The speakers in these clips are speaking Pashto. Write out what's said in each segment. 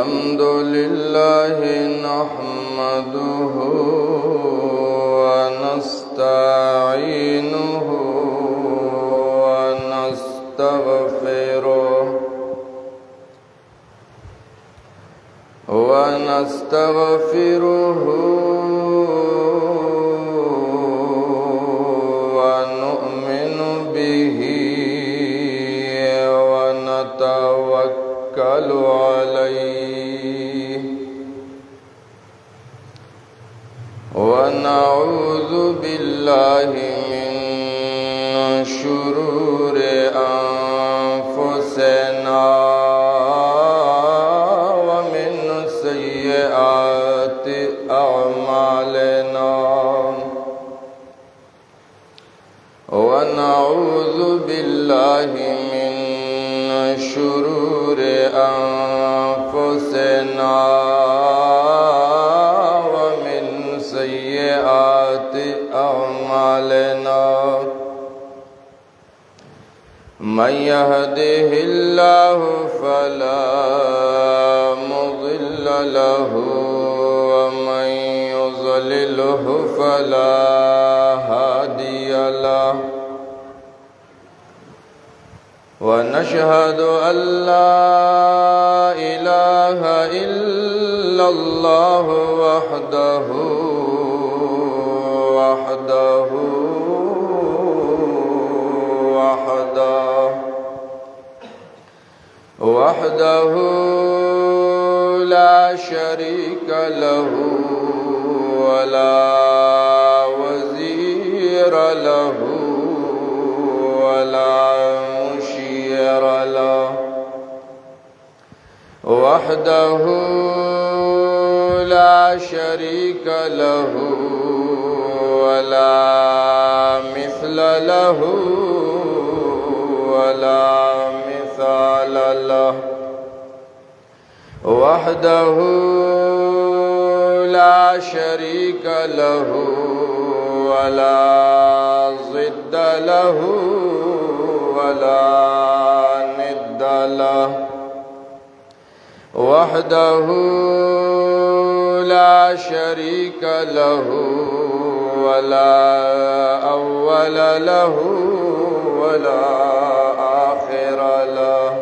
الحمد لله نحمده ونستعينه ونستغفره ونؤمن به ونتوكل عليه ونعوذ بالله من شرور أنفسنا ومن سيئات أعمالنا ونعوذ بالله من شرور أنفسنا ومن سيئات أعمالنا من يهده الله فلا مضل له ومن يضلله فلا هادي له ونشهد أن لا إله إلا الله وحده لا شريك له ولا وزير له ولا مشير له وحده لا شريك له ولا مثل له ولا مثال له وحده لا شريك له ولا ضد له ولا ند له وحده لا شريك له ولا أول له ولا آخر له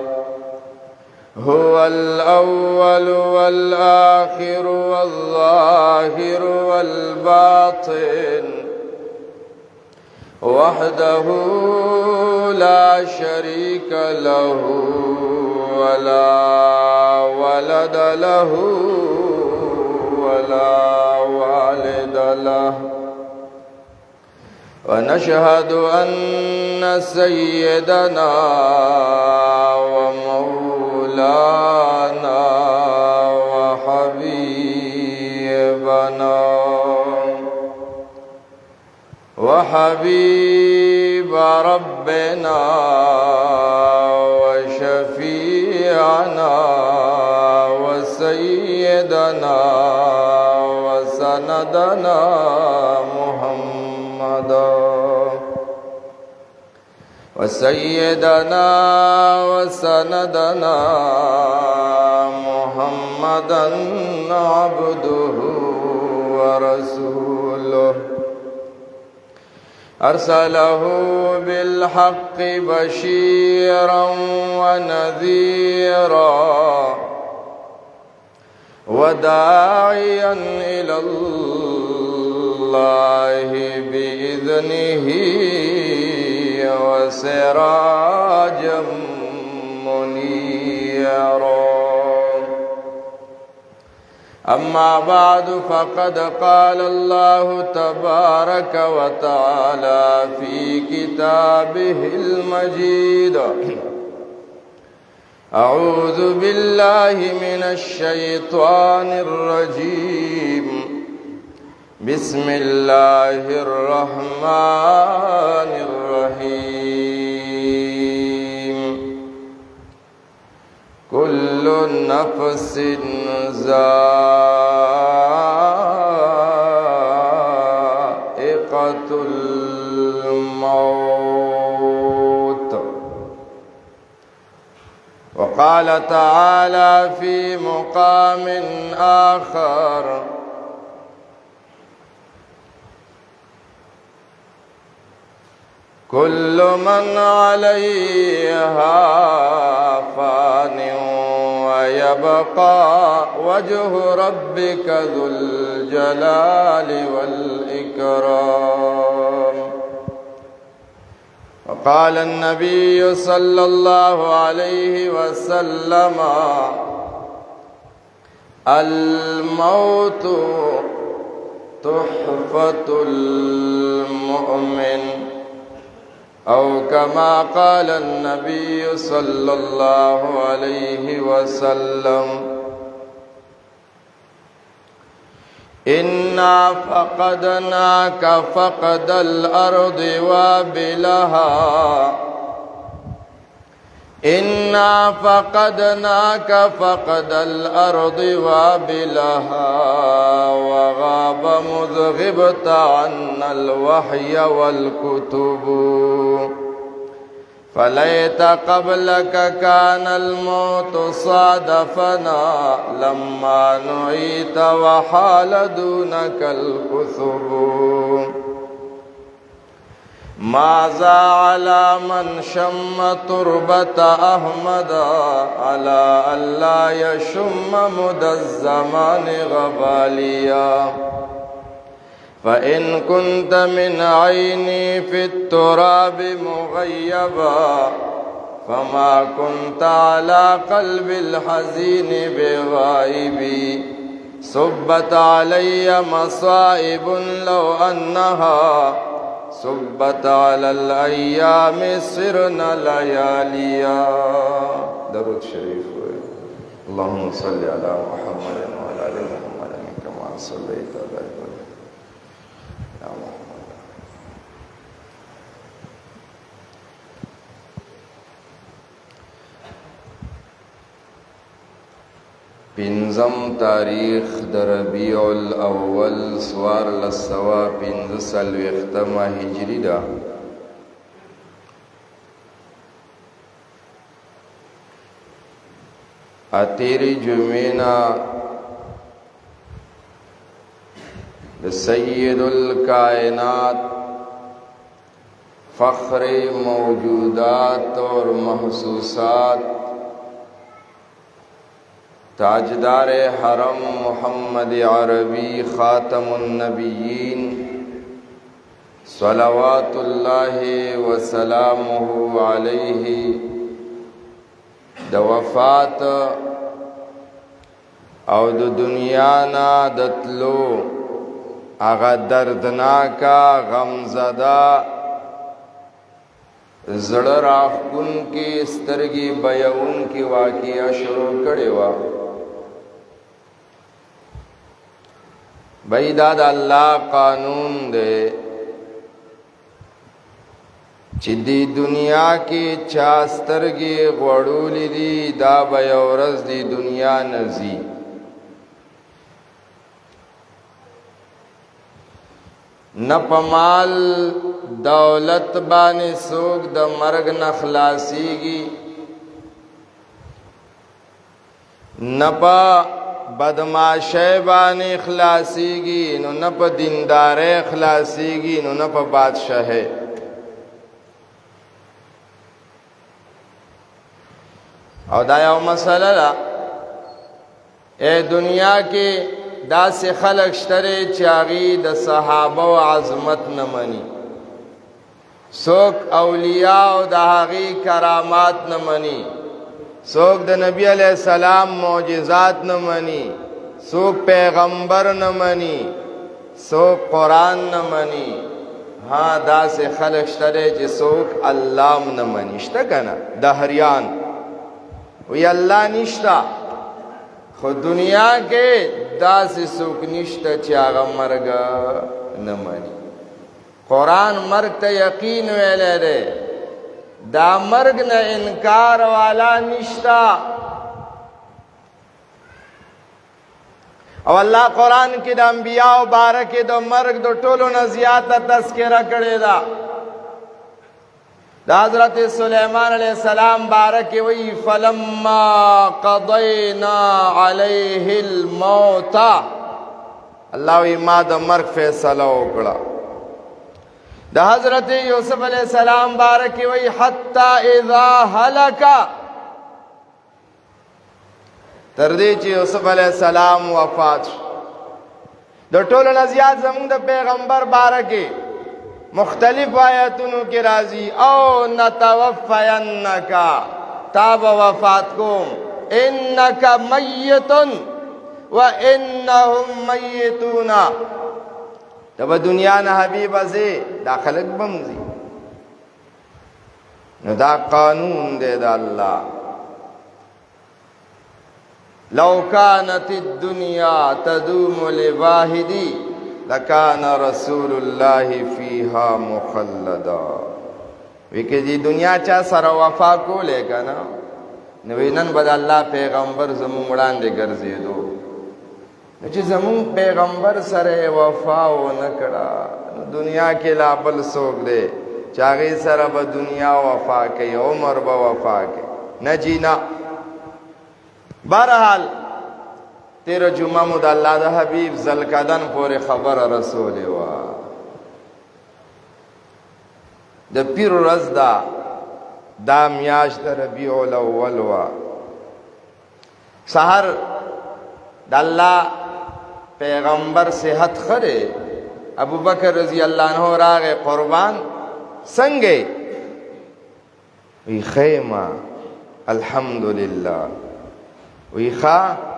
هو الأول والآخر والظاهر والباطن وحده لا شريك له ولا ولد له ولا والد له ونشهد أن سيدنا ومولانا وحبيب ربنا وشفيعنا وسيدنا وسندنا محمدا وسيدنا وسندنا محمدا عبده ورسوله أرسله بالحق بشيرا ونذيرا وداعيا إلى الله بإذنه وسراجا منيرا أما بعد فقد قال الله تبارك وتعالى في كتابه المجيد أعوذ بالله من الشيطان الرجيم بسم الله الرحمن الرحيم كل نفس ذائقة الموت وقال وقال تعالى في مقام آخر كل من عليها فان ويبقى وجه ربك ذو الجلال والإكرام. وقال النبي صلى الله عليه وسلم الموت تحفة المؤمن، أو كما قال النبي صلى الله عليه وسلم إنا فقدناك فقد الأرض وابلها، إنا فقدناك فقد الأرض وابلها، وغاب مذ غبت عنا الوحي والكتب، فليت قبلك كان الموت صادفنا لما نعيت وحال دونك الكثب. ماذا على من شم تربة أحمد على ألا يشم مدى الزمان غباليا، فإن كنت من عيني في التراب مغيبا فما كنت على قلب الحزين بغائبي. صبت علي مصائب لو أنها صبت على الأيام صرنا لياليا. درود شريف. اللهم صل على محمد وعلى آل محمد كما صليت على إبراهيم يا محمد. پنځم تاریخ د ربیع الاول سوار لسوا پنځه څلوېښتمه هجري ده. اتېرې جمعې نه د سید الکائنات فخر موجودات اور محسوسات تاجدار حرم محمد عربی خاتم النبیین صلوات اللہ وسلامہ علیہ د وفات او د دنیا نا دتلو اغا دردناکا غمزدہ زړه راخون کی سترګي بیاون کی واقعیا شروع کړي وا. بيدا د الله قانون دے چې دی دنیا کې چا سترګي غوړولې دي دا به یو ورځ دی دنیا نزي. نه په مال دولت باندې څوک د مرګ نه خلاصيږي، نه په بدمعاشۍ باندې خلاصيږي، نو نه په دیندارۍ خلاصيږي، نو نه په بادشاهۍ. او دا یو مسله ده. اے دنیا کې داسې خلق شته چې هغوی د صحابه و عظمت نه مني، څوک اولیاء او د هغوی کرامات نه مني، څوک د نبی علیہ السلام معجزات نه مني، څوک پیغمبر نه مني، څوک قرآن نه مني. ها داسې خلق شته چې څوک الله نه مني. شته که نه دهریان وی الله نشته، خو دنیا کې داسې څوک نشته چې هغه مرګ نه مني. قرآن مرګ ته یقین ویلی دی، دا مرګ نه انکار والا نشته. او الله قرآن کې د انبیاء باره کې د مرګ د ټولو نه زیاته تذکره کړې ده. دا حضرت سلیمان علیہ السلام بارک وی فلما قضینا علیہ الموت اللہ وی ما دا مرگ فیصلہ اکڑا دا حضرت یوسف علیہ السلام بارک وی حتی اذا حلکا تردی چی یوسف علیہ السلام وفات دا ټولو نه زیات زمونږ د پیغمبر بارکی مختلف آیتونو کی راضی او نتوفینکا تاب وفات کوم انکا میتن و انہم میتون تب دنیا نا حبیب ازی دا خلق بمزی نو دا قانون دے دا اللہ لو كانت الدنيا تدوم لواحدي لكان رسول الله فيها مخلدا وی دی دنیا چا سره وفا کولې کنه نو نن بد الله پیغمبر زمون وړاندې ګرځېدو نو چې زمون پیغمبر سره وفا و نکړه دنیا کې لا بل څوک دی چاغي سره به دنیا وفا کوي عمر به وفا کوي نه جینا بہرحال تیرہ جمعہ مد اللہ دا حبیب ذوالقعدن پورے خبر رسول وا دا پیر رز دا میاش دا ربیع الاول وا سحر دا اللہ پیغمبر صحت خرے ابو بکر رضی اللہ عنہ راغ قربان سنگے وی خیمہ الحمدللہ وی خواہ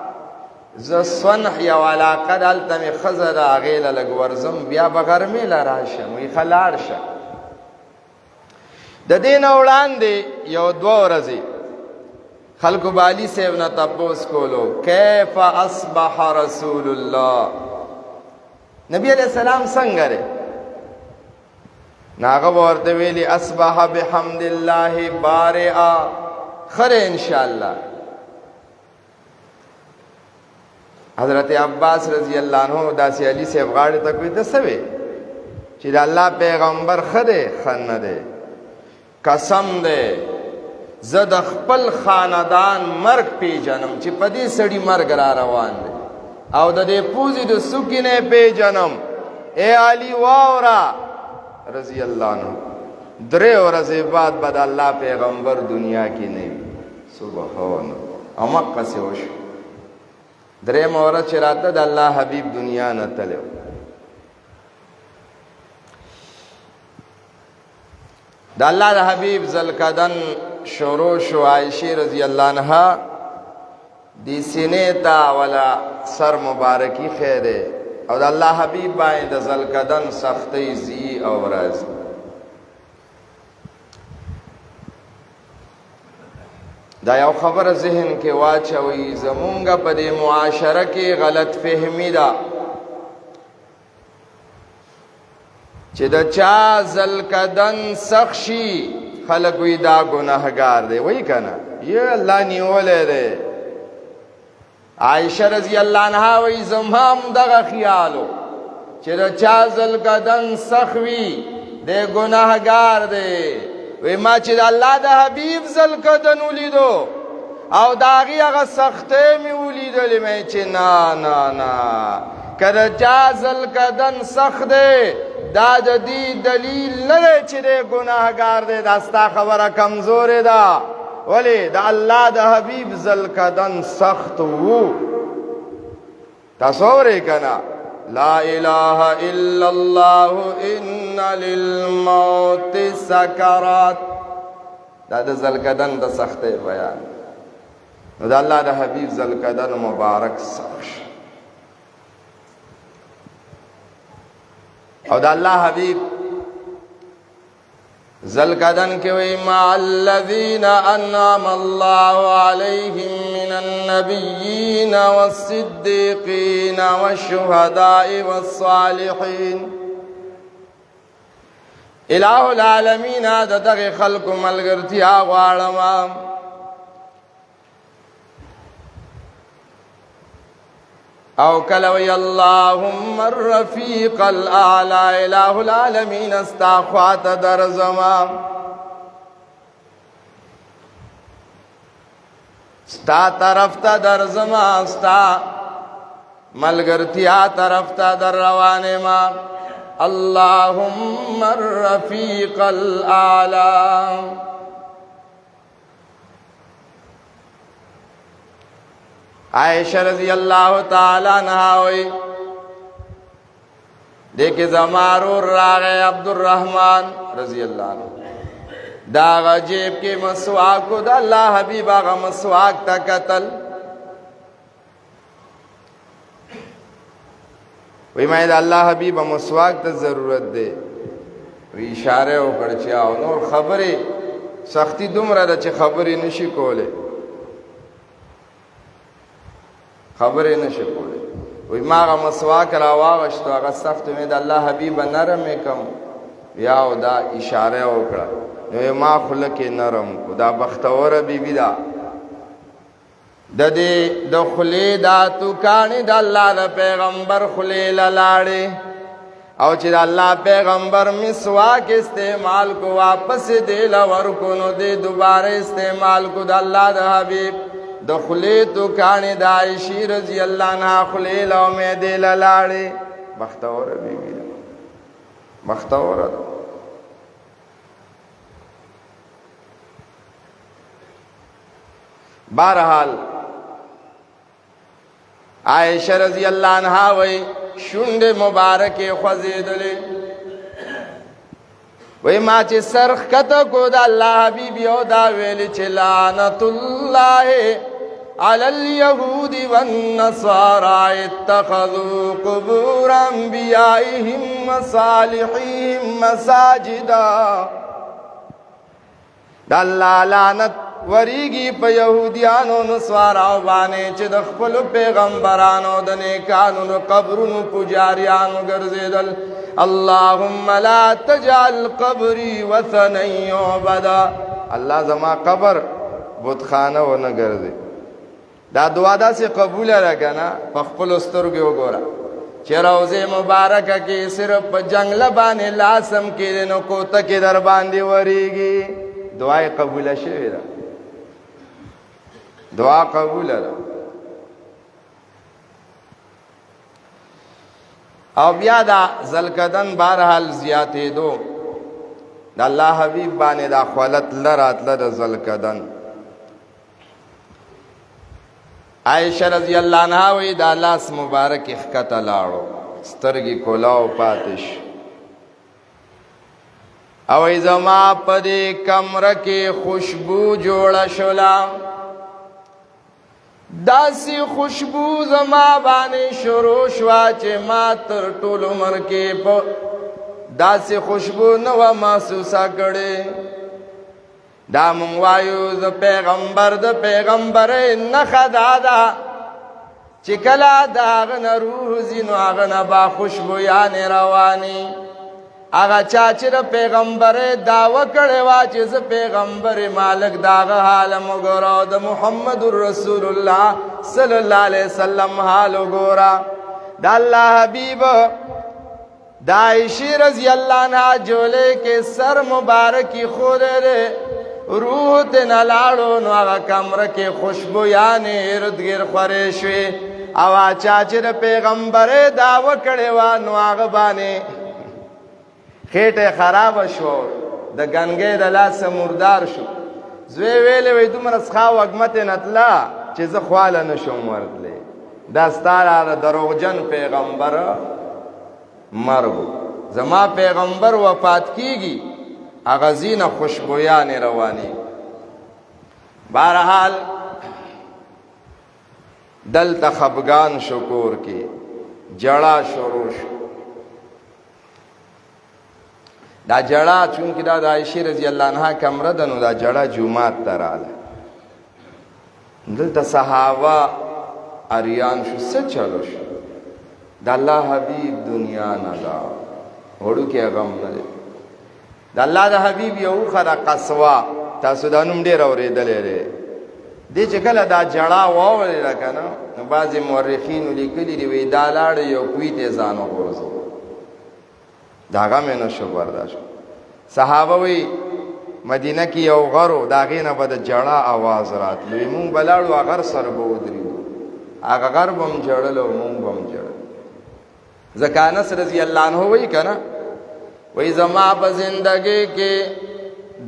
زسونح یو علاقه دلته می خزر اغیل لگ ورزم بیا بغرمی لراشم وی خلار شم د دین وړاندې یو دو ورځې خلق بالی سیو نه تپوس کولو کیف اصبح رسول الله نبی علیہ السلام څنګه ره ناغه ورته ویلی اصبح بحمد الله بارئا خره ان شاء الله حضرت عباس رضی اللہ عنہ داسی علی سے غاڑی تک کوئی دسوے چیز اللہ پیغمبر خدے خن دے قسم دے زد خپل خاندان مرگ پی جنم چی پدی سڑی مرگ را روان دے او دا دے پوزی دو سکینے پی جنم اے علی واورا رضی اللہ عنہ درے ورز بعد بد اللہ پیغمبر دنیا کی نہیں سبحان امک سے ہوشو درې مورد چې راته د الله حبیب دنیا نه تلو د الله د حبیب ذوالقعدن شروع شو عائشہ رضی اللہ عنہا دی سینې تا ولا سر مبارکی خیره او د الله حبیب باندې د ذوالقعدن سختي زی او راز دا یو خبر ذهن کې واچوي زمونږ په دې معاشره کې غلط فهمي ده چې د چا ذوالقعدن سخشي خلک وی دا ګناهګار دی وای کنه یا الله نیولې ده عائشہ رضی اللہ عنہا وی زمام دغه خیالو چې د چا ذوالقعدن سخوي د ګناهګار دی وی ما چې د الله د حبیب ذوالقعدن ولیدو او داغي هغه سختې می ولیدلې مې چې نه کله چا ذوالقعدن سخت دی دا د دې دلیل نه دی چې د ګناهګار دی دا ستا خبره کمزورې ده ولی د الله د حبیب ذوالقعدن سخت وو تصور کنا لا الہ الا اللہ ان للموت سکرات دا د ذوالقعدن د سختۍ بیان نو د الله د حبیب ذوالقعدن مبارک سخت او د الله حبیب ذوالقعدن کے وی مع الذین انعم اللہ علیہم من النبیین والصدیقین والشہداء والصالحین الہ العالمین دا دغی خلق ملگرتی آغوارما او کلوی اللہم الرفیق الاعلی الہ العالمین استاخوات در زمان ستا طرف ته درځما ستا ملګرتیا طرف ته در روانه ما اللهم الرفیق الاعلی. عائشہ رضی اللہ تعالی عنہا ہوئی دیکھے زمارور راغے عبدالرحمن رضی اللہ عنہ داغا جیب کے مسواک کو دا اللہ حبیب آغا مسواک تا قتل وی میں دا اللہ حبیب مسواک تا ضرورت دے وی اشارے ہو کرچاو نور خبری سختی دومره ده چې خبرې نشي کوله خبرې نشي کوله وی ما هغه مسواک راواغشتو هغه سخت مې د الله حبیب نرم کم یا دا اشاره وکړه نو ما خله کې نرم کو دا بختوره بیبی دا د دې د خلی دا تو کانی د الله د پیغمبر خلی لاړې او چې الله پیغمبر مسواک استعمال کو واپس دی لور کو نو دی دوباره استعمال کو د الله د حبیب د خلی تو کانی د عائشہ رضی الله عنها خلی لو مې دی لاړې بختوره بیبی بختوره بہرحال عائشہ رضی اللہ عنہا وی شنڈ مبارک خوزیدلی وی ما چی سرخ کتا کو دا اللہ حبیبی او دا ویلی چی لعنت اللہ علی الیہود والنصارى اتخذوا قبور انبیائهم وصالحیم مساجدا دا اللہ لعنت وریگی پا یہودیانو نسواراو بانے چه د خپل پیغمبرانو د نیکانو د قبرونو پجاریانو گرزیدل اللهم لا تجعل قبری وثنی عبدا اللہ زما قبر بتخانه و نگرزی دا دعا دا سی قبول رکنا پا خپل استرگی و گورا چه روز مبارکه کی صرف پا جنگل بانے لاسم کی دنو کوتا کی در باندی وریگی دعای قبول شوی دا دعا قبول ہے او بیا دا زلکدن بارحال زیادے دو دا اللہ حبیب بانے دا خولت لرات لر زلکدن عائشہ رضی اللہ عنہ وی دا لاس مبارک اخکت لاڑو سترگی کولاو پاتش او ازما پدے کمرکی خوشبو جوڑا شلام داسی خوشبو زما بانے شروع شوا چے ما تر طول عمر کے داسی خوشبو نو محسوسا کرے دا منوایو دا پیغمبر نخا دادا چکلا داغن روح زینو آغن با خوشبو یعنی روانی آغا چاچر پیغمبر دعوی کرے واچز پیغمبر مالک داغ حال مگورا دا محمد رسول اللہ صلی اللہ علیہ وسلم حال گورا دا اللہ حبیب دا عائشہ رضی اللہ عنہ جولے کے سر مبارکی خود رے روح تنالارو نو آغا کمر کے خوشبو یعنی ارد گر خوریشوی آغا چاچر پیغمبر دعوی کرے وانو آغا بانے خیٹه خراب شو د گنگې د لاس مردار شو زوی ویلې وې دومره څخه وګمت نتلا چې زه خواله نشم ورتلې دا ستاره دروغجن پیغمبر مرګ زما پیغمبر وفات کیږي اغازین خوشبویان رواني بہرحال دلته خفغان شکور کې جڑا شروع شو دا جڑا چونکہ دا عائشہ رضی اللہ عنہ کمرہ دنو دا جڑا جمعات ترالا دلتا صحابہ اریان شو سچ چلو شو دا اللہ حبیب دنیا ندا وڑو کیا غم ندے دا اللہ دا حبیب یو خدا قصوا تاسو دا نم دیر اوری دلے رے دی چکل دا جڑا واولی لکنا بعضی مورخین لیکلی دی وی دا لار یو کوئی تیزانو خوزو داغا میں نشو برداشت صحابہ وی مدینه کې یو غرو دا غینه به د جړه आवाज راتلو مونږ بلاړو غر سره به ودرېدو هغه غر به هم جړل او مونږ به هم جړل ځکه انس رضی الله عنه وایي که نه وایي زما په زندګۍ کې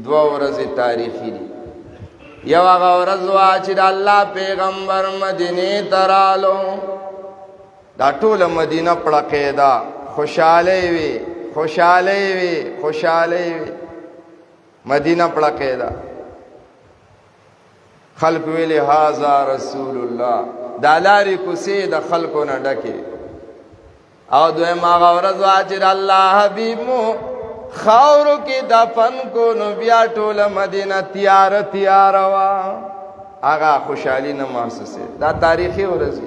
2 ورځې تاریخي دي یو هغه ورځ وه چې د الله پیغمبر مدینې ته رالو دا ټوله مدینه پړقېده خوشحالۍ وي خوشحالۍ وي خوشحالۍ وي مدینه پړقېده خلق ویلې هذا رسول الله دا لارې کوڅې د خلکو نه ډکې او دویم هغه ورځ وه چې د الله حبیب مو خاورو کې دفن کو نو بیا ټوله مدینه تیاره تیاره وه هغه خوشحالي نه محسوسېده دا تاریخي ورځ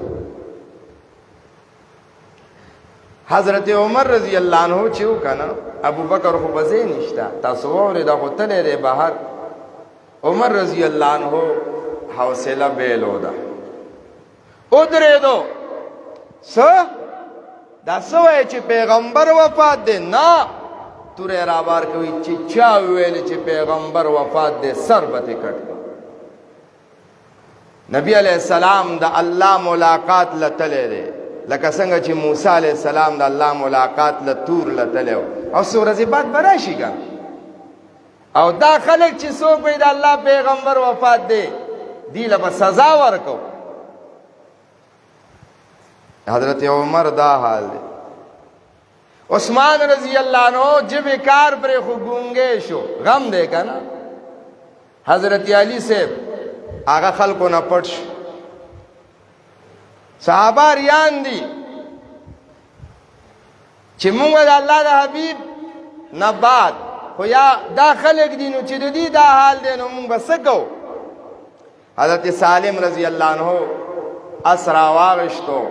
حضرت عمر رضی الله عنه چې وکنه ابو بکر خو بځې نشته تاسو واورئ دا خو تللی دی بهر عمر رضی الله عنه حوصله بیلو ده ودرېدو څه دا څه وایي چې پیغمبر وفات دی نه توره رابار کوي چې چا ویل چې پیغمبر وفات دی سر به ترې کټ نبی علیہ السلام د الله ملاقات لتلی دی لکه څنګه چې موسی علیہ السلام د الله ملاقات له تور لتلی او څو ورځې بعد به راشي که او دا خلک چې څوک وایي د الله پیغمبر وفات دی دی له به سزا ورکو حضرت عمر دا حال دی عثمان رضی اللہ عنہ جب کار پر خو گونگے شو غم دے کا نا حضرت علی سے آغا خلقو نا پٹ شو صحابہ ریان دی چی مونگا دا اللہ دا حبیب نا بعد خو یا دا خلق دی نو چی دی دا حال دی نو مونگ بسکو حضرت سالم رضی اللہ عنہ اسرا واغشتو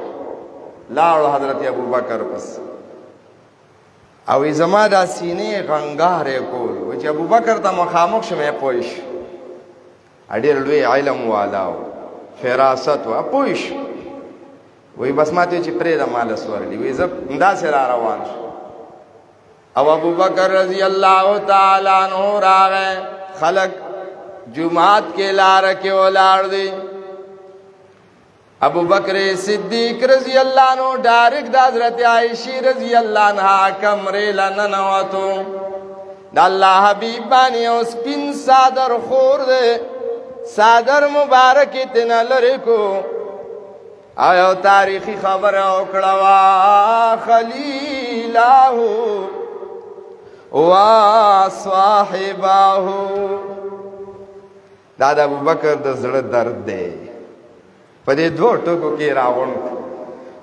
لاړو حضرت ابو بکر پس او زما دا سینې غنګارې کول و چې ابو بکر ته مخامخ شمه پوه شو ډېر لوی علم والا و فراست و پوه شو وی بس ماته چې پرېږده ماله سورلي وی زه همداسې را روان شو او ابو بکر رضی الله تعالی عنہ راغی خلق جماعت کې لاره کې ولاړ دی ابو بکر صدیق رضی اللہ عنہ ڈائریکٹ حضرت عائشہ رضی اللہ عنہ کمرے لننواتو دا اللہ حبیب بانی او سپین صادر خور دے صادر مبارک اتنا لرکو آیو تاریخی خبر اکڑوا خلیلاہو وا صاحباہو دا ابو بکر دا زړه درد دے په دې 2 ټکو کې راغون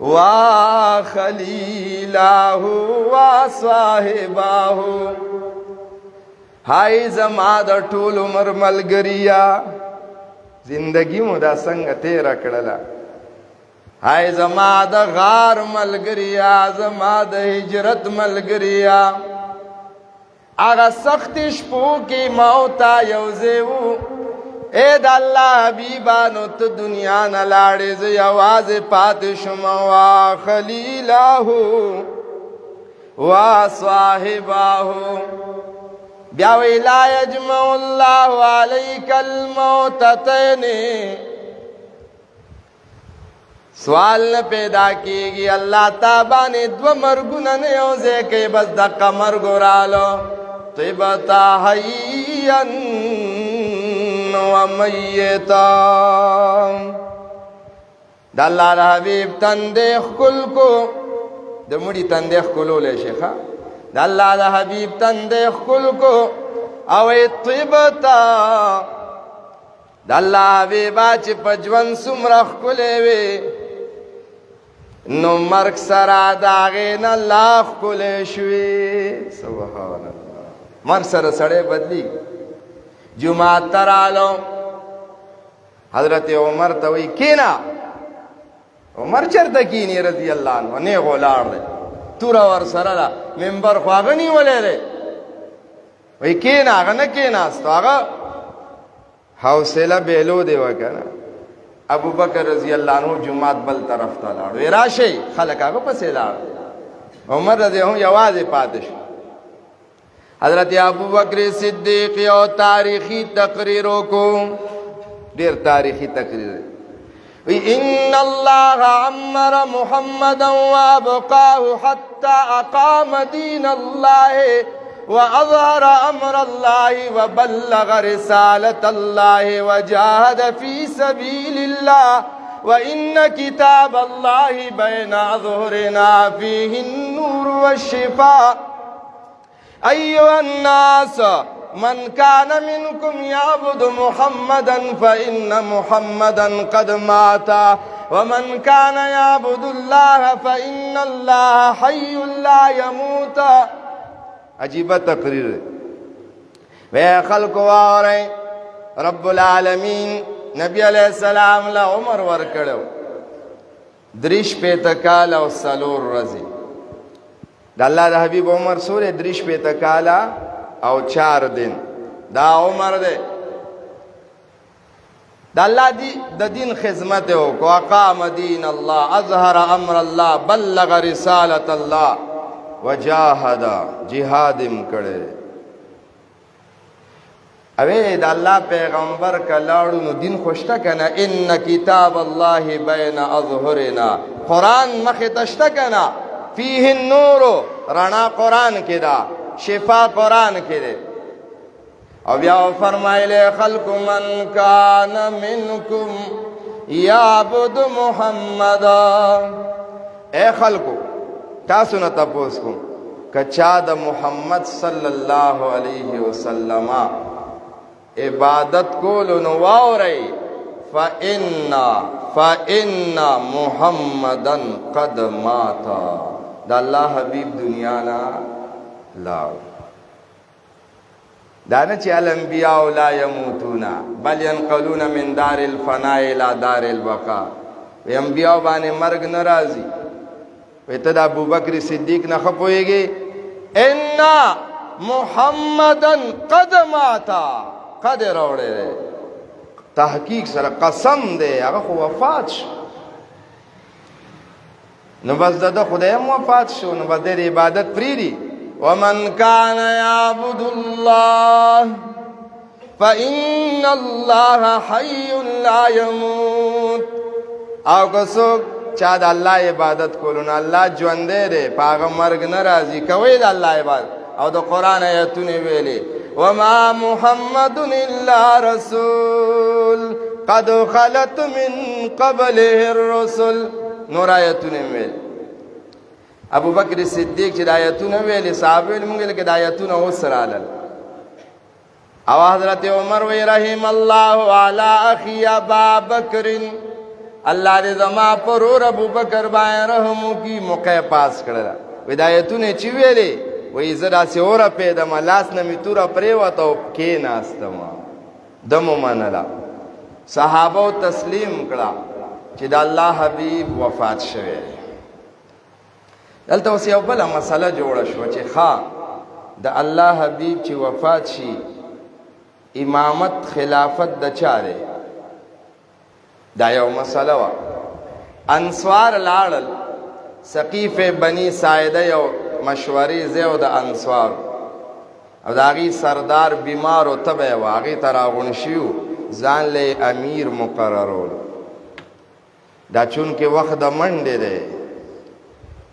وا خلیلاه وا صاحباه هاي زما د ټول عمر ملګریا زندگی مو دا څنګه تیر کړله هاي زما د غار ملګریا زما د هجرت ملګریا هغه سخت شپو کې موت یوځو اے دا اللہ حبیبانو تو دنیا نہ لاڑے زی آواز پات شموا خلیلاہو وا صاحباہو بیاوی لا یجمع اللہ علیک الموتتین سوال نہ پیدا کیگی اللہ تابانے 2 مرگونا نیوزے کے بس دقا مرگو رالو طبتا حیین ومیتا دا اللہ دا حبیب تندیخ کل کو دا مڑی تندیخ کلو لے شیخا دا اللہ دا حبیب تندیخ کل کو اوی طبتا دا اللہ حبیبا چی پجون سمرخ کلے وی نو مرک سرا داغین اللہ کلے شوی سبحان اللہ مرک سر سڑے بدلی جمعہ ترالو حضرت عمر توی کینا عمر چرته کینی رضی اللہ عنہ نه غولار دے تورا ور سره منبر خواغنی ولې دے وی کینا غنه کینا است هغه حوصله بیلو دی وکنه ابو بکر رضی اللہ عنہ جمعات بل طرف ته لاړ وی راشي خلک هغه پسې لاړ عمر رضی اللہ عنہ یوازې پاتې شو حضرت ابو بکر صدیق یو تاریخی تقریروں کو دیر تاریخی تقریر ان اللہ عمر محمدا وابقاه حتى اقام دین اللہ واظہر امر اللہ وبلغ رسالت اللہ وجاہد فی سبیل اللہ وإن كتاب الله بين أظهرنا فيه النور والشفاء أيها الناس من كان منكم يعبد محمدا فإن محمدا قد مات ومن كان يعبد الله فإن الله حي لا يموت. عجیب تقریر وے خلق وارے رب العالمین نبی علیہ السلام لا عمر ورکړو دریش په تکاله او سلور رضی د الله د حبیب عمر سورې دریش په تکاله او 4 دن دا عمر ده د الله دی د دین خدمت او کو اقام دین الله اظهر امر الله بلغ رسالت الله وجاهد جهادم کړه اوے دا اللہ پیغمبر کا لاڑو نو دین خوشتا کنا ان کتاب اللہ بین اظہرنا قرآن مخیتشتا کنا فیہ النور رانا قرآن کی دا شفا قرآن کی دے او بیا فرمائے لے خلق من کان منکم یعبد محمد اے خلقو تاسو نہ تپوس کو کچا دا محمد صلی اللہ علیہ وسلم عبادت کولو نواو رئی فَإِنَّ مُحَمَّدًا قَدْ مَاتَ دا اللہ حبیب دنیا نا لاو دانا چی الانبیاء لا یموتونا بل ینقلون من دار الفناء الى دار البقاء وی انبیاء بانے مرگ نرازی وی تدا ابو بکر صدیق نخپوئے گی اِنَّا مُحَمَّدًا قَدْ مَاتَ قد روڑے دے تحقیق سر قسم دے اگر خو وفات شو نو بس دا خدایم وفات شو نو بس دیر عبادت پریدی ومن کان یعبد اللہ فإن اللہ حی لا یموت او کسوک چاہ دا اللہ عبادت کولون اللہ جوندے دے پاگا مرگ نرازی کوئی دا اللہ عبادت او دا قرآن ایتونی ویلی وما محمد الا رسول قد خلت من قبله الرسل نور آیتون ویل ابو بکر صدیق چی دا آیتون ویل صحابه ویل مونگل که دا آیتون اسر آلل او حضرت عمر وی رحم اللہ علی اخی ابا بکر اللہ دے زما پرور ابو بکر بائیں رحمو کی موقع پاس کرلا وی دا آیتون چی ویلی وی زدا سی اورا پیدم لاس نمی تورا پریواتو کی ناستما دمو منلا صحابو تسلیم کلا چی دا اللہ حبیب وفات شوے دلتا اسی اولا مسئلہ جوڑا شو چی خواہ دا اللہ حبیب چی وفات شی امامت خلافت دا چارے دا یو مسئلہ وا انصوار لارل سقیف بنی سائدہ یو مشوری زیو دا انصوار او دا آغی سردار بیمار و طبع و آغی تراغنشیو زان لے امیر مقررول دا چونکہ وقت دا منڈے دے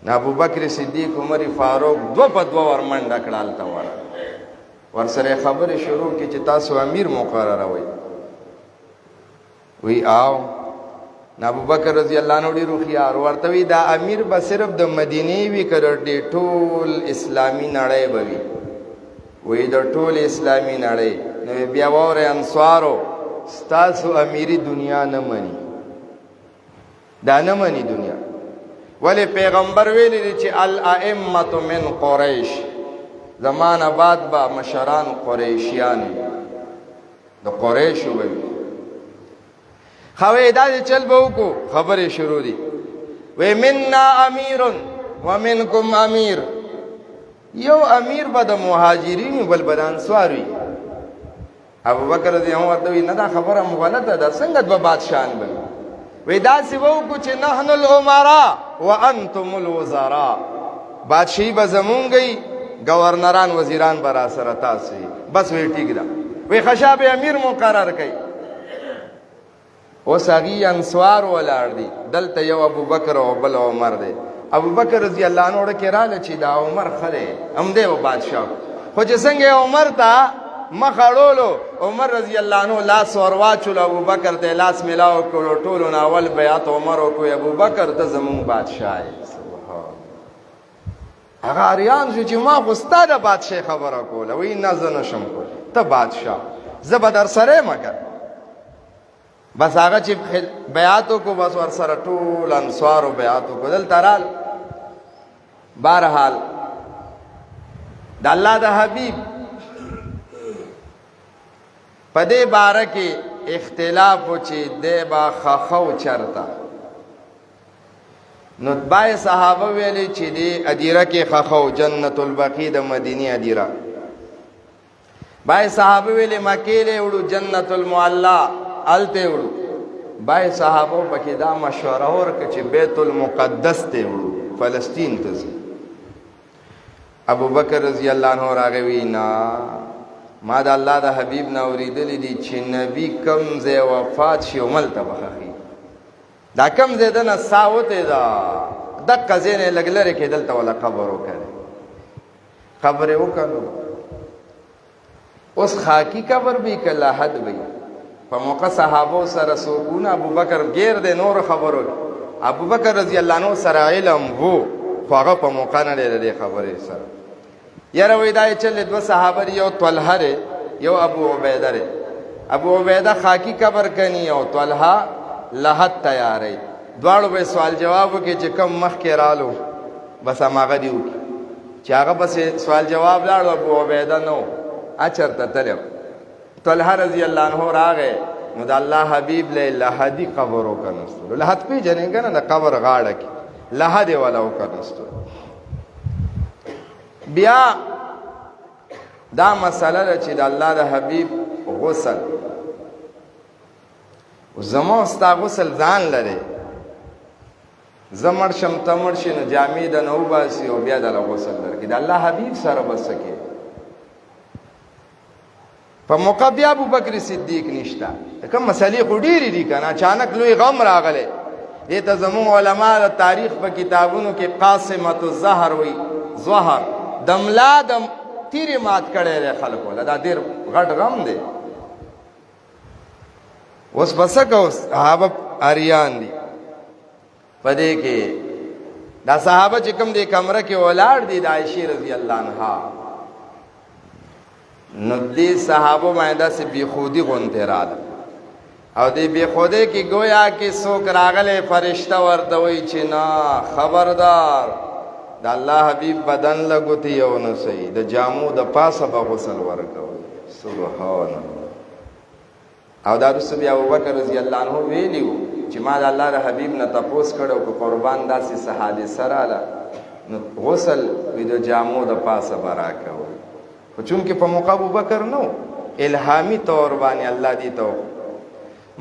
نا ابو بکر صدیق عمر فاروق دو پا دو ور منڈ اکڑالتا ورا ورسر خبر شروع کی چتا سو امیر مقرر وی آو نا ابو بکر رضی اللہ عنہ دی روخیار ورطوی دا امیر با صرف دا مدینی وی کرر دی ٹول اسلامی نڑے بوی وی دا ٹول اسلامی نڑے نوی بیاوار انصارو ستاسو امیری دنیا نمانی دا نمانی دنیا ولی پیغمبر ویلی دی چی الائمت من قریش زمان بعد با مشران قریشیانی دا قریشو بوی خواه دا دی چل بہو کو خبر شروع دی وی مننا امیر ومنکم امیر یو امیر با دا مہاجرین بل با انصاروی ابو بکر رضی اللہ عنہ دوی ندا خبر ہم غلط دا سنگت با بادشان بل وی دا سی بہو کو چی نحن الامراء وانتم الوزراء بادشاہی با زمون گئی گورنران وزیران برا سره تاسو بس وی ټیک ده وی خشاب امیر مقرر کړي اوس هغه انصار ولاړ دي دلته یو ابو بکر او بل عمر دی ابو بکر رضی الله عنه ورکه رااله چې دا عمر خره هم دی بادشاہ خو چې څنګه عمر ته مخړولو عمر رضی الله عنه لاس ورواچول ابو بکر ته لاس ملاو کړو ټولو ناول بیعت عمر او کو ابو بکر ته زمون بادشاہ هغه اریان چې ما خو ستاده بادشاہ خبره کوله وی نه زنه شم کول ته بادشاہ زبدر سره مګر بس هغه چې بیعتو کو بس ور سره ټول انصار او بیعتو کو دل ترال بهرحال د الله د حبیب پدې باره کې اختلاف و چې دی با خخو چرتا نو بای صحابه ویلي چې دی ادیره کې خخو جنت البقیع د مدینه ادیره بای صحابه ویلي مکې له وړو جنت المعلا الته وړو بای صحابه پکې دا مشوره ورکړه چې بیت المقدس ته وړو فلسطین ته ځي ابو بکر رضی الله عنه راغوي نا ما د الله د حبیب نه اوریدلې دي چې نبی کم ځای وفات شي عمل ته بخخي دا کم ځای د نه ساوته دا د قزینه لګلره کې دلته ولا قبر وکړي خبره وکړو اوس خاکی قبر به کله حد وي په موقع صحابه سره سکون ابو بکر غیر د نور خبرو ابو بکر رضی الله عنه سره علم وو هغه په موقع نه لري خبره سره یاره وې دا چې دو صحابه یو طلحه یو ابو عبیده ابو عبیده خاکی قبر کني او طلحه لحد تیارې دواړو به سوال جواب وکړي چې کم مخ کې رالو بس هغه دی چې هغه بس سوال جواب لاړو ابو عبیده نو اچرته تلو طلحه رضی الله عنه راغې نو د الله حبیب له لحدی قبر وکنستو لحد پی جنې کنه د قبر غاړه کې لحد ولا وکنستو بیا دا مسله چې د الله د حبیب غسل زمو استا غسل ځان لري زمر شم تمر شي نو جامې د نو باسي او بیا د غسل درکې د الله حبیب سره بسکه په موقع بیا ابو بکر صدیق نشتا کوم مسلې خډيري دي کنه اچانک لوی غم راغله دې ته زمو علما د تاریخ په کتابونو کې قاسمه الزهر وي زهر دملا دم تیری مات کړي خلکو لدا ډیر غټ غم دی اوس بسکه اوس صحابه اریان دي پدې کې دا صحابه چې کوم دې کمره کې ولاړ دي د عائشه رضی الله عنها نو دې صحابه باندې سه بی خودی غونته رااله او دې بی خوده کې گویا کې څوک راغله فرشتہ ورته وی چې نا خبردار د الله حبیب بدن لګوتی یو نه سي د جامو د پاسه به غسل ورکو سبحان الله او دا رسول بیا ابو بکر رضی الله عنه ویلیو چې ما د الله د حبیب نه تپوس کړو کو قربان داسې حادثه رااله نو غسل وی د جامو د پاسه براکو خو چون کې په موقع ابو بکر نو الهامی طور باندې الله دی تو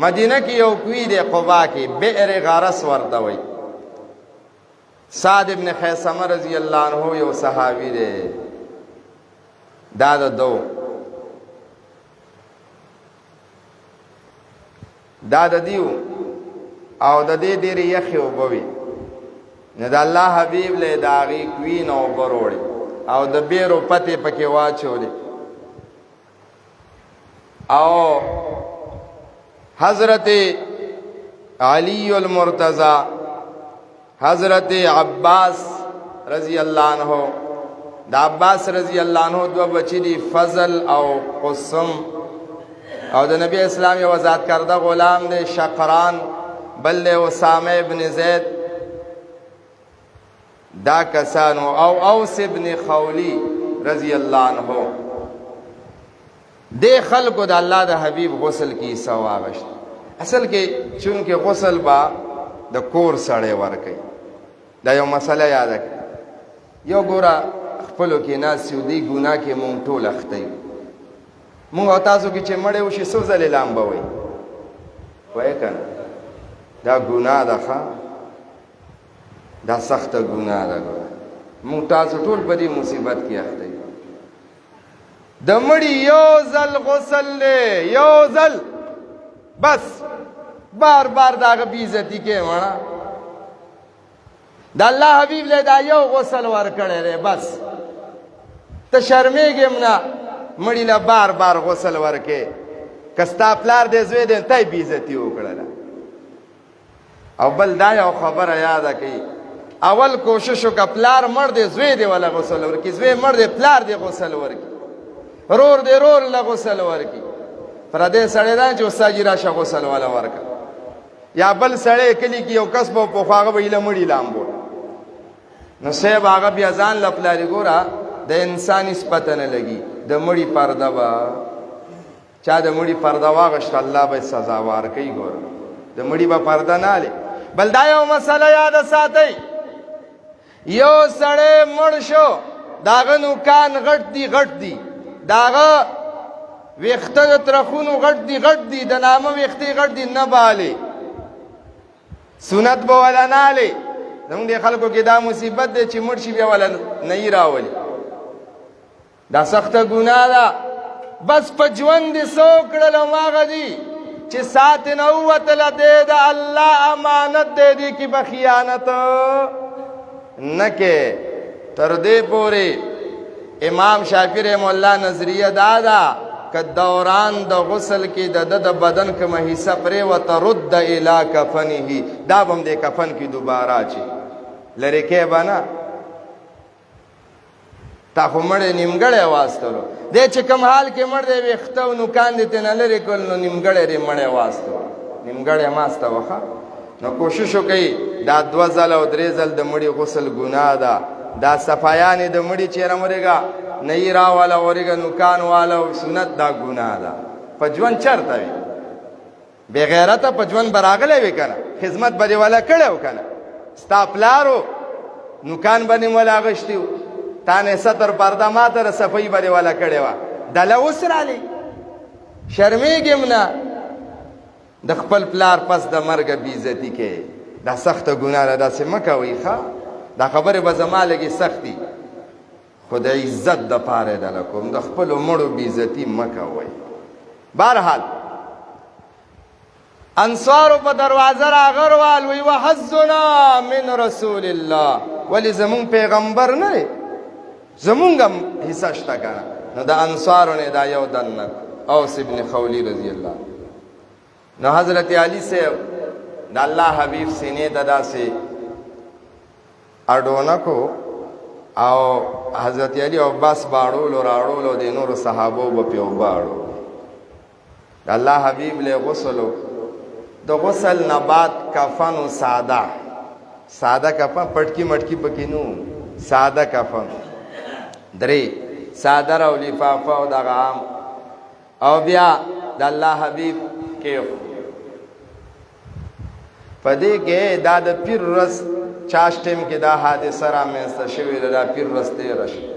مدینه کې یو کوی دی قباء کې بئر غارس ورته وی سعد ابن خیثمه رضی الله عنه یو صحابی دی دا د دیو او د دې ډېر یخي وبوي نه د الله حبیب له داغي کوي نو بروړي او د بیرو پته پکې واچولې او حضرت علی المرتضی حضرت عباس رضی الله عنه د عباس رضی الله عنه دو بچی دي فضل او قسم او د نبی اسلام یو آزاد کرده غلام دی شقران بل اسامه ابن زید دا کسانو او اوس ابن خولی رضی الله عنه د خلکو د الله د حبیب غسل کی سواغشت اصل کې چون کې غسل با د کور سړی ورکي دا یو مسله یاد کړئ یو ګوره خپلو کې ناس یو دی ګناه کې مونږ ټول اخته یو مونږ تاسو کې چې مړی وشي څو ځلې لامبه وئ وایه که نه دا ګناه ده ښه دا سخته ګناه ده مونږ تاسو ټول په دې مصیبت کې اخته یو د مړي یو ځل غسل دی یو ځل بس بار بار داغه بې عزتي کې مړه د الله حبیب له دا یو غسل ورکړی دی بس ته شرمېږې م نه مړي له بار بار غسل ورکې که ستا پلار دی زوی دی ته یې بې عزتي وکړله او بل دا یو خبره یاده کوي اول کوشش وکړه پلار مړ دی زوی دی وله غسل ورکړي زوی مړ دی پلار دی غسل ورکړي رور دی رور له غسل ورکړي پردی سړی دا چې استاجي راشه غسل والا ورکړه یا بل سړی کلي کې یو کس به پخوا هغه به ایله مړي لامبو نو صاحب هغه بیا ځان له پلاري ګوره د انسان هېڅ پته نه لګي د مړي پرده به چا د مړي پرده واغشته الله به سزاوار کوي ګوره د مړي به پرده نه هلې بل دا یو مسله یاده ساتئ یو سړی مړ شو داغه نوکان غټ دي داغه ویښته د ترخونو غټ دي د نامه ویښتې غټ دي نه به سنت به ولا نه هلې زموږ دې خلکو کې دا مصیبت دی چې مړ شي بیا ولا نه راولي دا سخته ګناه ده بس په ژوند دې څه وکړل هماغه دي چې سات نه ووتله دی د الله امانت دی دې کې به خیانت نه کې تر دې پورې امام شافعي رحم الله نظریه دا ده که دوران د غسل کې د بدن کومه حصه پرېوته رد الی کفنه دا به هم د کفن کې دوباره اچي لرې کې به نه تا خو مړی نیمګړی واستلو دی چې کوم حال کې مړ دی ویښته او نوکان دې ترېنه لرې کړل نو نیمګړی دې مړی واستو نیمګړی ماسته وښه نو کوشش وکئ دا 2 ځله او 3 ځل د مړي غسل ګناه ده دا صفایانې د مړي چېرې مرېږه نیرا والا ورېږه نوکان والا سنت دا ګناه ده په ژوند چېرته وي بېغیرته په ژوند به راغلی وي که نه خدمت به دې والا کړی و که نه ستا پلارو نوکان به دې والا اغوښتي وو تا نه ستر پرده ماته صفایي به دې والا کړې وه دله اوس رالی شرمېږم نه د خپل پلار پس د مرګه بېعزتي کې دا سخته ګناه ده داسې مه کوئ ښه دا خبرې به زما لږې سختي خو د عزت دپاره یې دله کوم د خپلو مړو بېعزتي مه کوئ بهرحال انصارو په دروازه راغروال وی وحظنا من رسول الله ولې زمونږ پیغمبر نه دی زمونږ هم حصه شته که نه نو د انصارو نه دا یو دننه اوس ابن خولی رضی الله نو حضرت علی صاحب د الله حبیب سینې ته داسې اډونه کو او حضرت علی او بس باړولو راړولو د نورو صحابو به پې اوبه اړو د الله حبیب له غسلو د غسل نه بعد کفن و ساده کفن پټکی مټکی پکې نو ساده کفن 3 ساده او لفافه او دغه عام او بیا د الله حبیب کې پدې کې دا د پیر ورځ چاش ټیم کې دا حادثه رامنځته شوې ده دا پیر ورځ تېره شوه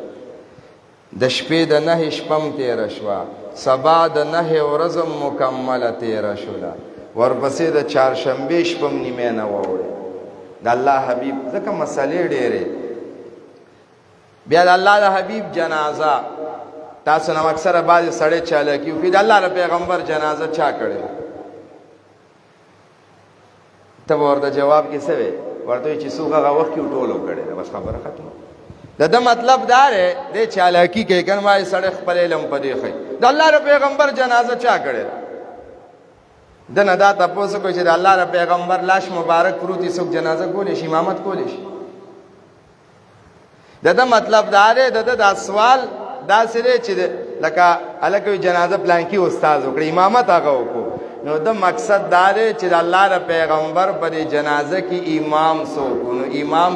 د شپې د 9 شپه هم تېره شوه سبا د 9 ورځ هم مکمله تېره شوله ورپسې د چهارشنبې شپه هم نیمې نه واوړې د الله حبیب ځکه مسلې ډېرې بیا د الله د حبیب جنازه تاسو نه اکثره بعضې سړی چالاکي وکړي د الله د پیغمبر جنازه چا کړې ته به ورته جواب کې څه وې ورته وایي چې څوک هغه وخت کې ټولو کړې ده بس خبره ختمه د ده مطلب دا دی دی چالاکي کوي که نه وایي سړی خپل علم په دې ښایي د الله د پیغمبر جنازه چا کړې ده ده نه دا تپوس وکړو چې د الله د پیغمبر لاش مبارک پروت وي څوک جنازه کولی شي امامت کولی شي د ده مطلب دا دی د ده دا سوال داسې دی چې لکه هلکه وي جنازه پلانکي استاذ وکړي امامت هغه وکړو نو د مقصد دا دی چې د الله د پیغمبر په دې جنازه کې امام څوک نو امام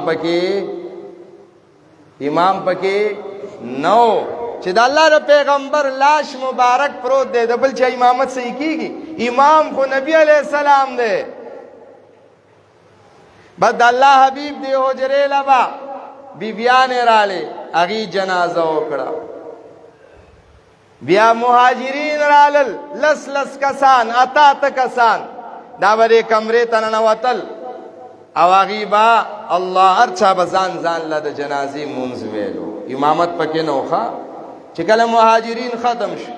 پکې نو چې د الله د پیغمبر لاش مبارک پروت دی د بل چا امامت صحیح کیږي امام خو نبی علیہ السلام دی بس د الله حبیب دی حجرې لبا بیبیانې راړې هغې جنازه وکړه بیا مهاجرین رالل لس کسان اته کسان دا به دې کمرې ته ننوتل او هغې به الله هر چا به ځان ځان له د جنازې مونځ ویلو، امامت پکې نه وخه. چې کله مهاجرین ختم شو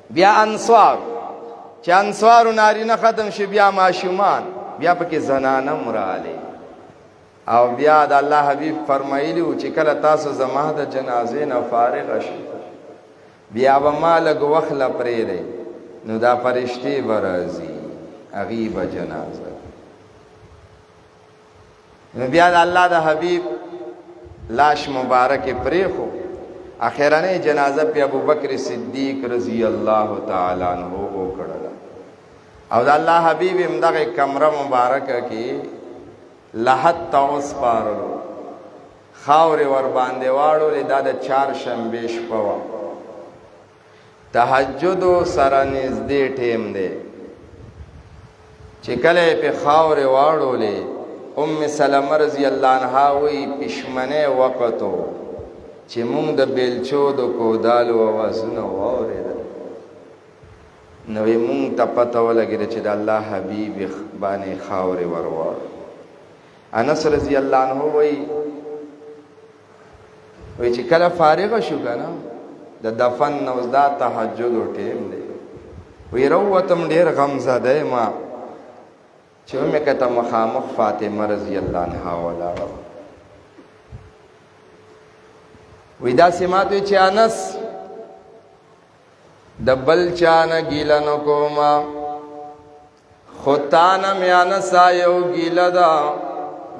بیا انصار، چې انصارو نارینه ختم شي بیا ماشومان، بیا پکې زنانه راغلې. او بیا د الله حبیب فرمایلی و چې کله تاسو زما د جنازې نه فارغ شئ بیا به ما لږ وخت له پرېږدئ نو دا فرشتې به راځي هغې به جنازه. نو بیا د الله د حبیب لاش مبارک پرېښو، اخرنۍ جنازه پې ابوبکر صدیق رضی الله تعالی عنه وکړله. او د الله حبیب هم دغه کمره مبارکه کې لحد ته وسپارلو، خاورې ورباندې واړولې. دا د چهارشنبې شپه وه، تهجدو سره نږدې ټیم دی. چې کله یې پې خاورې واړولې، ام سلمه رضی الله عنها وایي پښمنی وخت و چې مونږ د بیلچو د کودالو اوازونه واورېدل، نو یې مونږ ته پته ولګېده چې د الله حبیب باندې خاورې ورواړو. انس رضی الله عنه وایي چې کله فارغه شو که نه د دفن نه اوس دا تهجدو ټیم دی، وایي راووتم ډېر غمزده یم چې ومې کته مخامخ فاطمه رضی الله عنها ولاړه. وی داسې ماته وی چې انس د بل چا نه ګیله نه کومه، خو تا نه مې انسا یو ګیله ده،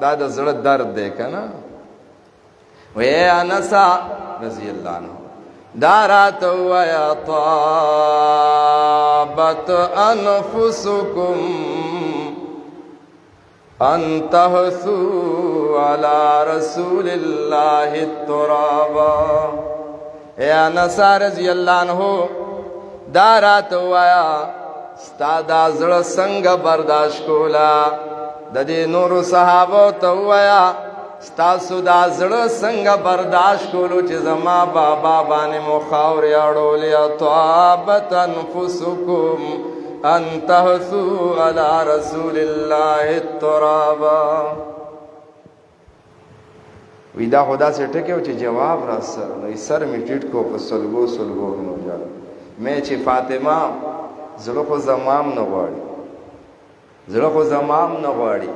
دا د زړه درد دی که نه. وی انسا رضی الله عنه دا راته ووایه طابت انفسکم ان تحثوا على رسول الله الترابا. اے انس رضی اللہ عنہ دا رات وایا ستا دا زړه څنګه برداشت کولا، د دې نورو صحابو ته وایا ستاسو دا زړه څنګه برداشت کولو چې زما بابا باندې مو خاورې اړولې. طابت انفسکم ان تحثوا على رسول الله الترابا. وی دا خدا سے ټکیو چې جواب را سر نو سر می ټیټ کو په سلګو سلګو نو جا مې چې فاطمه زړه خو زمام نه غواړي، زړه خو زمام نه غواړي،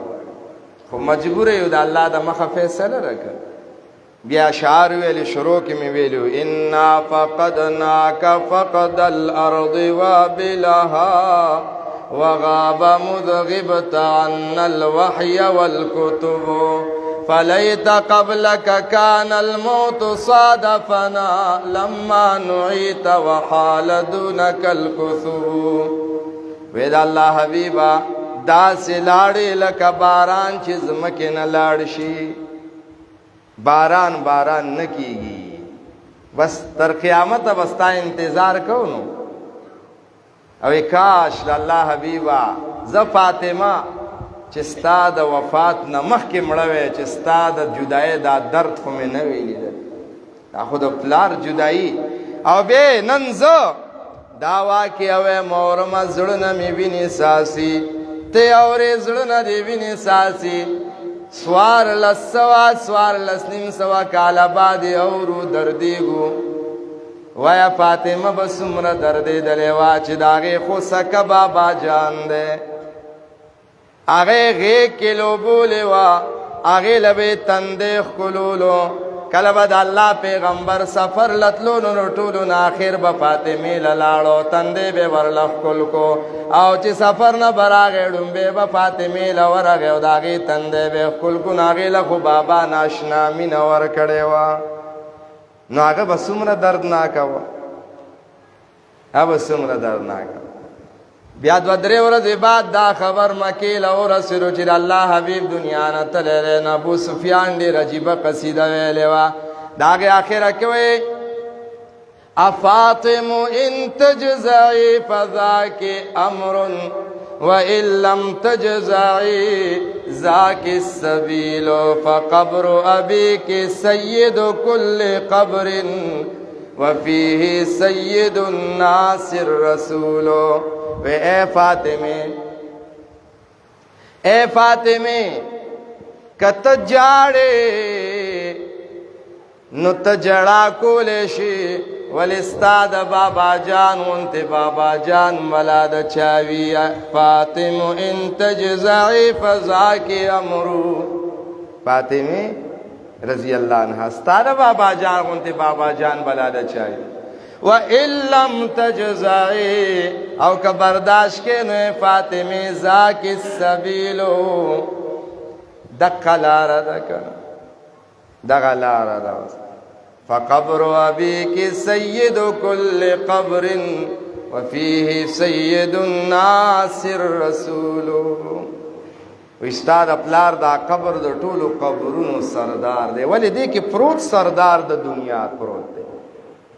خو مجبور یو د الله د مخه فیصله راکړه. بیا شعر ویلی شروع کې مې ویلو انا فقدناک فقد الارض وابلها وغاب مذغبت عنا الوحي والكتب فليت قبلك كان الموت صادفنا لما نعيت وحال دونك الكثب. وید الله حبیبا داسې لاړې لکه باران چې ځمکې نه لاړ شي، باران باران نه کیږي، بس تر قیامته بس تا انتظار کو نو. او کاش د الله حبیبا زه فاطمه چې ستا د وفات نه مخکې مړه وی، چې ستا د جدایۍ دا درد خو مې نه وی لیدل، دا خو د پلار جدایي. او بیا نن زه دا واقعه ویم اورمه زړه نه مې وینې څاڅي، ته اورې زړه نه دې وینې څاڅي. څوارلس نیم سوه کاله بعد اورو دردېږو. وایا فاطمه به څومره دردېدلې وه چې د هغې خو سکه بابا جان دی، هغې غېږ کې لوبولې وه، هغې له به یې تندی ښکلولو. کله به د الله پیغمبر سفر لتلو نو ټولو نه اخر به فاطمې له لاړو، تندی به یې ورله ښکل کو. او چې سفر نه به راغی ډومبې به فاطمې له ورغی او د هغې تندی به یې ښکل کو. نو هغې له خو بابا ناشنا مینه ورکړې وه، نو هغه به څومره دردناکه وه، هغه به څومره دردناکه. بیا دوه درې ورځې بعد دا خبر مکې له ورسېدو چې د الله حبیب دنیا نه تللی دی. نو ابو سفیان ډېر عجیبه قصیده ویلې وه، د هغې اخره کې وایي افاطم ان تجزعي فذاك امر وان لم تجزعي ذاك السبيل فقبر ابيك سيد كل قبر وفيه سيد الناس الرسول. اے فاطمه کت جاڑے نو تجڑا کولشی ولستاد بابا جان ونت بابا جان ملاد چاوی فاطم ان تجزعی فذاکی امرو فاطمی رضی اللہ عنہ استاد بابا جان ونت بابا جان ملاد چاوی وَإِن لَّمْ تَجْزَعِي او که برداشت کے نو فاطمی ذاک السبیلو دقا لارا دا کنا دقا لارا دا فقبر ابیک سید کل قبر وفیه سید الناس الرسول استاد اپلار دا قبر دا طول قبرونو سردار دے ولی دے کہ پروت سردار دا دنیا پروت دے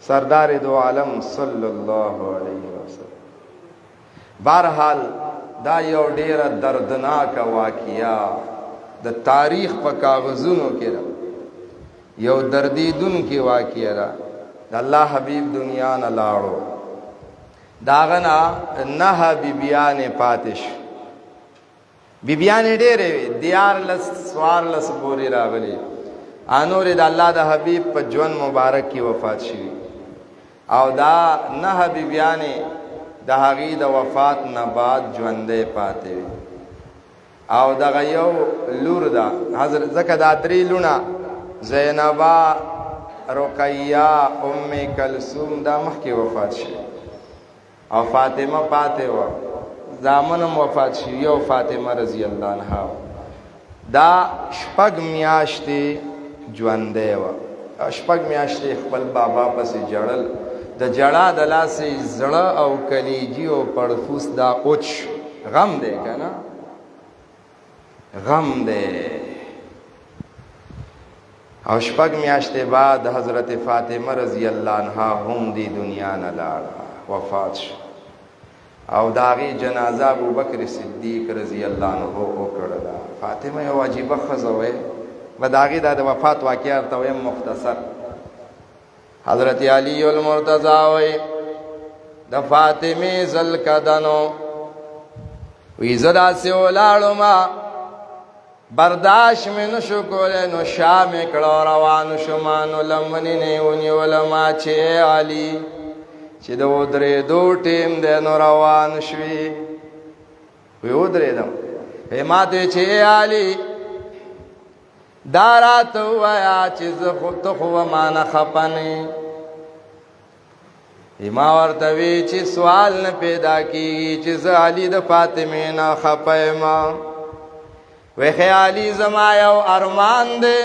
سردار دو عالم صلی اللہ علیہ وسلم بہرحال دا یو ډیر دردناک واقعیا د تاریخ په کاغذونو کې را یو دردیدون کې واقعیا را د الله حبیب دنیا نه لاړو داغنا نه بیبیان پاتش بیبیان ډېرې دیار لس سوار لس پورې راغلي انور د الله د حبیب په ژوند مبارک کې وفات شوی او دا نه بیبیانې د هغې د وفات نه بعد ژوندی پاتې وي او دغه یو لور ده حضرت ځکه دا درې لونه زینبه رقیه ام کلثوم دا مخکې وفات شوي او فاطمه پاتې وه زامن هم وفات شوي یو فاطمه رضی الله عنها دا شپږ میاشتې ژوندی وه شپږ میاشتې خپل بابا پسې جړل د جړا د لاسې زړه او کلیجی او پړفوس دا اوچ غم دی که نه غم دی او شپږ میاشتې بعد حضرت فاطمه رضی الله عنها هم دی دنیا نه لاړه وفات شو او د هغې جنازه ابوبکر صدیق رضی الله عنه وکړله فاطمه یو عجیبه ښځه وی به د هغې دا د وفات واقعه ورته ویم مختصر حضرت علی المرتضی وی د فاطمه ذوالقدنو وی زه داسې ولاړم برداشت مې نشو کولی نو شا مې کړه روان شوم نو لمنې نه ونیولم چې ای علي چې د ودرېدو ټیم دی نو روان شوي وی ودرېدم ما ته چې ای علي دا راته ووایه چې ته خو مانه خفه نه ما ورته وی چې سوال نه پیدا کېږي چې زه علي د فاطمې نه خفه یم وی خیالي زما یو ارمان دی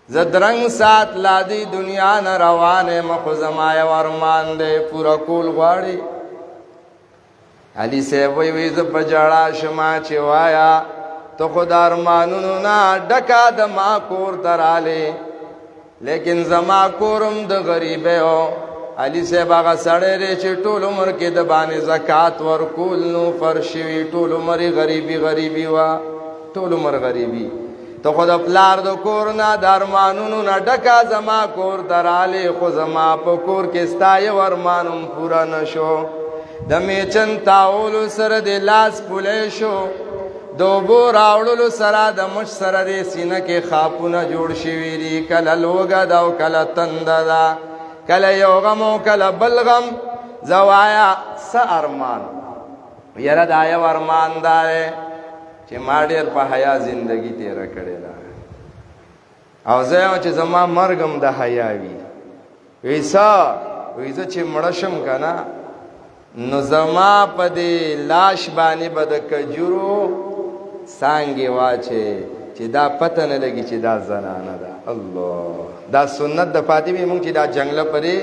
زه درنګ سات لا دی دنیا نه روان یم خو زما یو ارمان دی پوره کول غواړي علي صاحب وی زه په ژړا شم چې وایه تو خود ارمانونو نا ډکا د ما کور ته رالې لیکن زما کورم د غریبه او علي صاحب هغه سړی دی چې ټول عمر کې د باندې زکات ورکول نو فرش وي ټول عمر غریبي غریبي وه ټول عمر غریبي ته خو د پلار د کور نه د ارمانونو نه ډکا زما کور ته رالې خو زما په کور کې ستا یو ارمانم پوره نه شو د میچن تاولو سره د لاس پولی شو د اوبو راوړلو سره د مچ سره د سینه کې خاپونه جوړ شوي دي کله لوږه ده او کله تنده ده کله یو غم او کله بل غم زه وایا څه ارمان یاره دا یو ارمان دا دی چې ما ډېر په حیا زندګي تېره کړې ده او زه یم چې زما مرګ هم د حیا وي وی څه وی زه چې مړه شم که نه نو زما په دې لاش باندې به د کجورو سانګې واچې چې دا پته نه لګي چې دا زنانه ده الله دا سنت د فاطمې مونږ چې دا جنګله پرې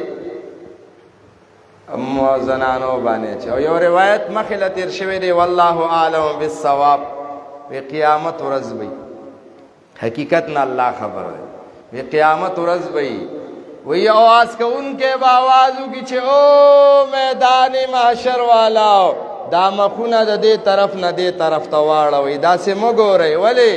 زنانو باندې چې او یو روایت مخې له تېر شوی دی والله اعلم بالصواب وی قیامت ورځ وي حقیقت نه الله خبر دی وی قیامت ورځ وي وی آواز کوونکې به آواز وکړي چې او میدان محشر والاو دا مخونه د دې طرف نه دې طرف ته واړوئ داسې مه ګورئ ولې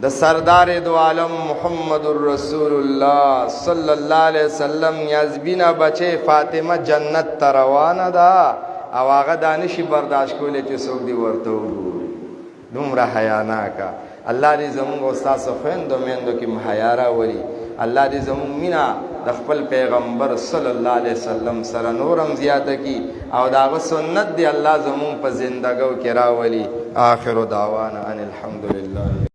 د سردار دو عالم محمد رسول الله صلی الله علیه وسلم نیازبینه بچه فاطمه جنت ته روانه ده او هغه دا نشي برداشت کولی چې څوک دې ورته وګوري دومره حیا نه کا. الله دې زمونږ او ستاسو خویندو میندو کې حیا راولي. الله دې زمونږ مینه د خپل پیغمبر صلی الله علیه وسلم سره نورم زیاته کی او د هغه سنت دې الله زمونږ په زندګیو کې راولي. آخر دعوانا ان الحمد لله.